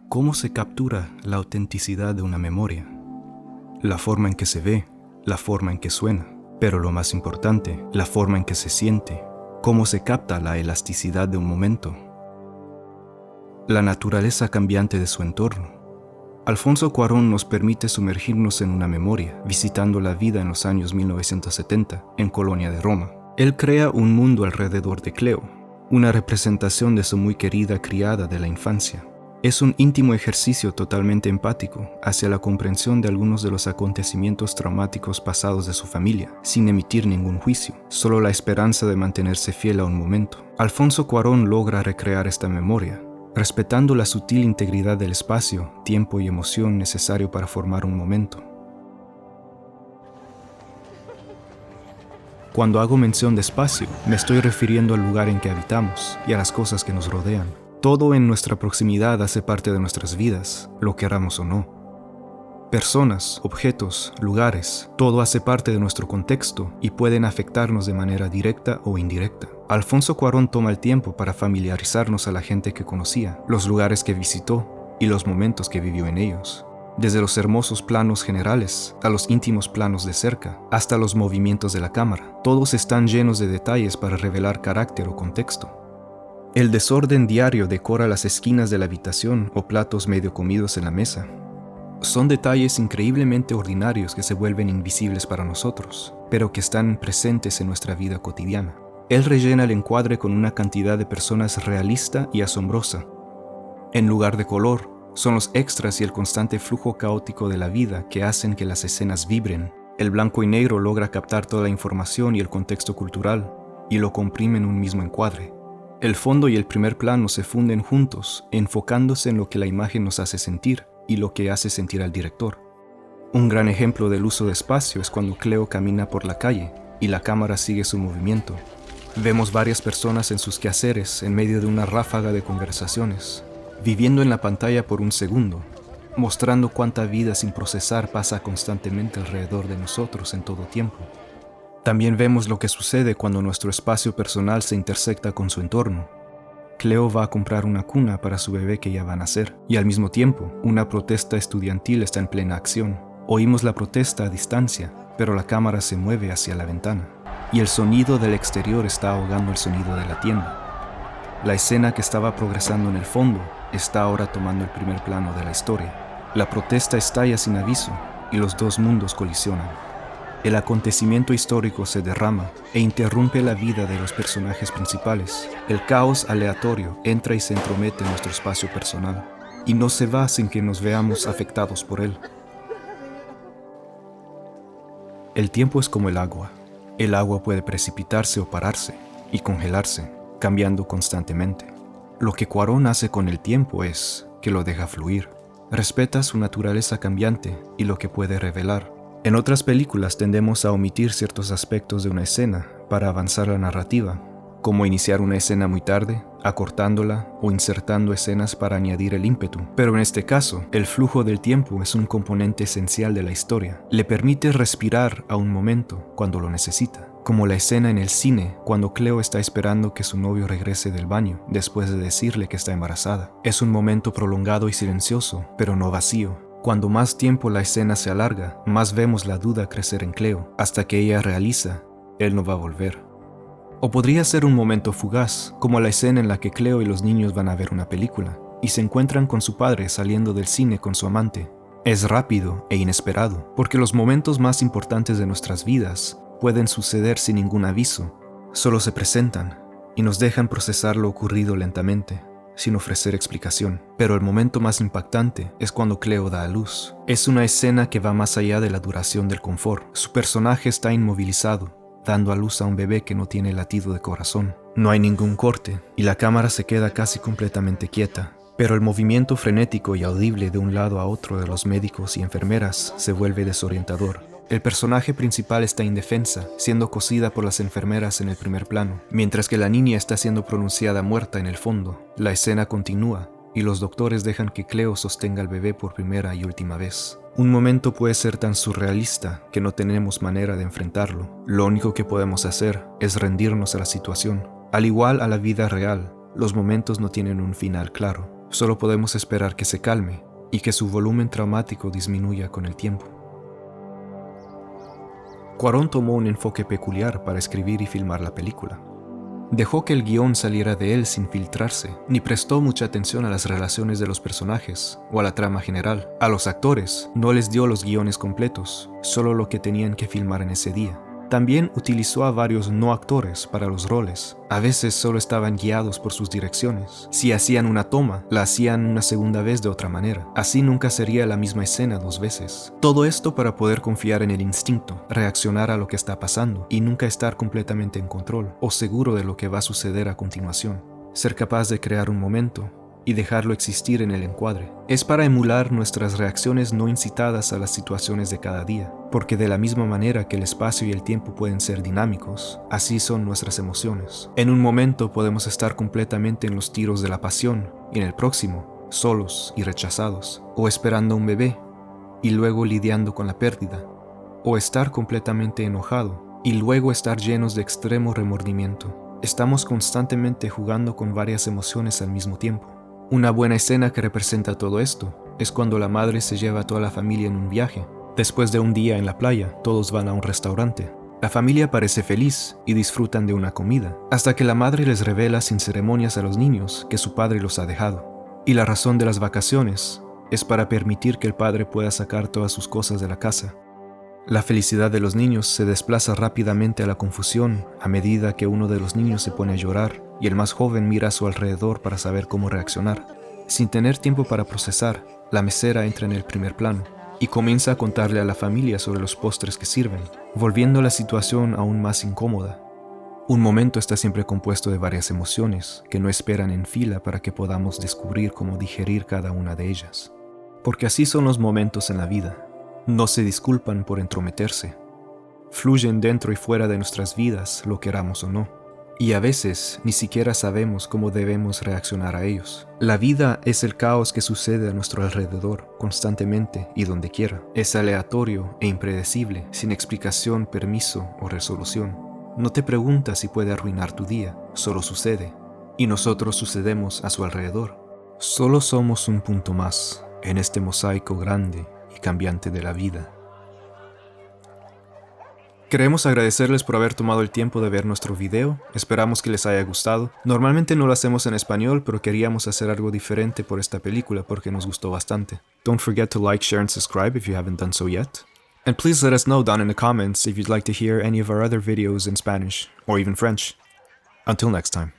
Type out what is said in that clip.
¿Cómo se captura la autenticidad de una memoria? La forma en que se ve, la forma en que suena, pero lo más importante, la forma en que se siente. ¿Cómo se capta la elasticidad de un momento? La naturaleza cambiante de su entorno. Alfonso Cuarón nos permite sumergirnos en una memoria, visitando la vida en los años 1970, en Colonia de Roma. Él crea un mundo alrededor de Cleo, una representación de su muy querida criada de la infancia. Es un íntimo ejercicio totalmente empático hacia la comprensión de algunos de los acontecimientos traumáticos pasados de su familia, sin emitir ningún juicio, solo la esperanza de mantenerse fiel a un momento. Alfonso Cuarón logra recrear esta memoria, respetando la sutil integridad del espacio, tiempo y emoción necesario para formar un momento. Cuando hago mención de espacio, me estoy refiriendo al lugar en que habitamos y a las cosas que nos rodean. Todo en nuestra proximidad hace parte de nuestras vidas, lo queramos o no. Personas, objetos, lugares, todo hace parte de nuestro contexto y pueden afectarnos de manera directa o indirecta. Alfonso Cuarón toma el tiempo para familiarizarnos a la gente que conocía, los lugares que visitó y los momentos que vivió en ellos. Desde los hermosos planos generales a los íntimos planos de cerca, hasta los movimientos de la cámara, todos están llenos de detalles para revelar carácter o contexto. El desorden diario decora las esquinas de la habitación o platos medio comidos en la mesa. Son detalles increíblemente ordinarios que se vuelven invisibles para nosotros, pero que están presentes en nuestra vida cotidiana. Él rellena el encuadre con una cantidad de personas realista y asombrosa. En lugar de color, son los extras y el constante flujo caótico de la vida que hacen que las escenas vibren. El blanco y negro logra captar toda la información y el contexto cultural, y lo comprime en un mismo encuadre. El fondo y el primer plano se funden juntos, enfocándose en lo que la imagen nos hace sentir y lo que hace sentir al director. Un gran ejemplo del uso de espacio es cuando Cleo camina por la calle y la cámara sigue su movimiento. Vemos varias personas en sus quehaceres en medio de una ráfaga de conversaciones, viviendo en la pantalla por un segundo, mostrando cuánta vida sin procesar pasa constantemente alrededor de nosotros en todo tiempo. También vemos lo que sucede cuando nuestro espacio personal se intersecta con su entorno. Cleo va a comprar una cuna para su bebé que ya va a nacer, y al mismo tiempo, una protesta estudiantil está en plena acción. Oímos la protesta a distancia, pero la cámara se mueve hacia la ventana, y el sonido del exterior está ahogando el sonido de la tienda. La escena que estaba progresando en el fondo está ahora tomando el primer plano de la historia. La protesta estalla sin aviso, y los dos mundos colisionan. El acontecimiento histórico se derrama e interrumpe la vida de los personajes principales. El caos aleatorio entra y se entromete en nuestro espacio personal, y no se va sin que nos veamos afectados por él. El tiempo es como el agua. El agua puede precipitarse o pararse, y congelarse, cambiando constantemente. Lo que Cuarón hace con el tiempo es que lo deja fluir. Respeta su naturaleza cambiante y lo que puede revelar. En otras películas tendemos a omitir ciertos aspectos de una escena para avanzar la narrativa, como iniciar una escena muy tarde, acortándola o insertando escenas para añadir el ímpetu. Pero en este caso, el flujo del tiempo es un componente esencial de la historia. Le permite respirar a un momento cuando lo necesita, como la escena en el cine cuando Cleo está esperando que su novio regrese del baño después de decirle que está embarazada. Es un momento prolongado y silencioso, pero no vacío. Cuando más tiempo la escena se alarga, más vemos la duda crecer en Cleo, hasta que ella realiza, él no va a volver. O podría ser un momento fugaz, como la escena en la que Cleo y los niños van a ver una película, y se encuentran con su padre saliendo del cine con su amante. Es rápido e inesperado, porque los momentos más importantes de nuestras vidas pueden suceder sin ningún aviso, solo se presentan, y nos dejan procesar lo ocurrido lentamente, sin ofrecer explicación. Pero el momento más impactante es cuando Cleo da a luz. Es una escena que va más allá de la duración del confort. Su personaje está inmovilizado, dando a luz a un bebé que no tiene latido de corazón. No hay ningún corte, y la cámara se queda casi completamente quieta. Pero el movimiento frenético y audible de un lado a otro de los médicos y enfermeras se vuelve desorientador. El personaje principal está indefensa, siendo cosida por las enfermeras en el primer plano, mientras que la niña está siendo pronunciada muerta en el fondo. La escena continúa, y los doctores dejan que Cleo sostenga al bebé por primera y última vez. Un momento puede ser tan surrealista que no tenemos manera de enfrentarlo. Lo único que podemos hacer es rendirnos a la situación. Al igual a la vida real, los momentos no tienen un final claro. Solo podemos esperar que se calme y que su volumen traumático disminuya con el tiempo. Cuarón tomó un enfoque peculiar para escribir y filmar la película. Dejó que el guión saliera de él sin filtrarse, ni prestó mucha atención a las relaciones de los personajes o a la trama general. A los actores no les dio los guiones completos, solo lo que tenían que filmar en ese día. También utilizó a varios no actores para los roles. A veces solo estaban guiados por sus direcciones. Si hacían una toma, la hacían una segunda vez de otra manera. Así nunca sería la misma escena 2 veces. Todo esto para poder confiar en el instinto, reaccionar a lo que está pasando y nunca estar completamente en control o seguro de lo que va a suceder a continuación. Ser capaz de crear un momento y dejarlo existir en el encuadre. Es para emular nuestras reacciones no incitadas a las situaciones de cada día, porque de la misma manera que el espacio y el tiempo pueden ser dinámicos, así son nuestras emociones. En un momento podemos estar completamente en los tiros de la pasión, y en el próximo, solos y rechazados, o esperando a un bebé, y luego lidiando con la pérdida, o estar completamente enojado, y luego estar llenos de extremo remordimiento. Estamos constantemente jugando con varias emociones al mismo tiempo. Una buena escena que representa todo esto es cuando la madre se lleva a toda la familia en un viaje. Después de un día en la playa, todos van a un restaurante. La familia parece feliz y disfrutan de una comida, hasta que la madre les revela sin ceremonias a los niños que su padre los ha dejado. Y la razón de las vacaciones es para permitir que el padre pueda sacar todas sus cosas de la casa. La felicidad de los niños se desplaza rápidamente a la confusión a medida que uno de los niños se pone a llorar y el más joven mira a su alrededor para saber cómo reaccionar. Sin tener tiempo para procesar, la mesera entra en el primer plano y comienza a contarle a la familia sobre los postres que sirven, volviendo la situación aún más incómoda. Un momento está siempre compuesto de varias emociones que no esperan en fila para que podamos descubrir cómo digerir cada una de ellas. Porque así son los momentos en la vida. No se disculpan por entrometerse. Fluyen dentro y fuera de nuestras vidas, lo queramos o no. Y a veces ni siquiera sabemos cómo debemos reaccionar a ellos. La vida es el caos que sucede a nuestro alrededor, constantemente y donde quiera. Es aleatorio e impredecible, sin explicación, permiso o resolución. No te preguntas si puede arruinar tu día, solo sucede. Y nosotros sucedemos a su alrededor. Solo somos un punto más en este mosaico grande y cambiante de la vida. Queremos agradecerles por haber tomado el tiempo de ver nuestro video, esperamos que les haya gustado. Normalmente no lo hacemos en español, pero queríamos hacer algo diferente por esta película porque nos gustó bastante. Don't forget to like, share and subscribe if you haven't done so yet. And please let us know down in the comments if you'd like to hear any of our other videos in Spanish, or even French. Until next time.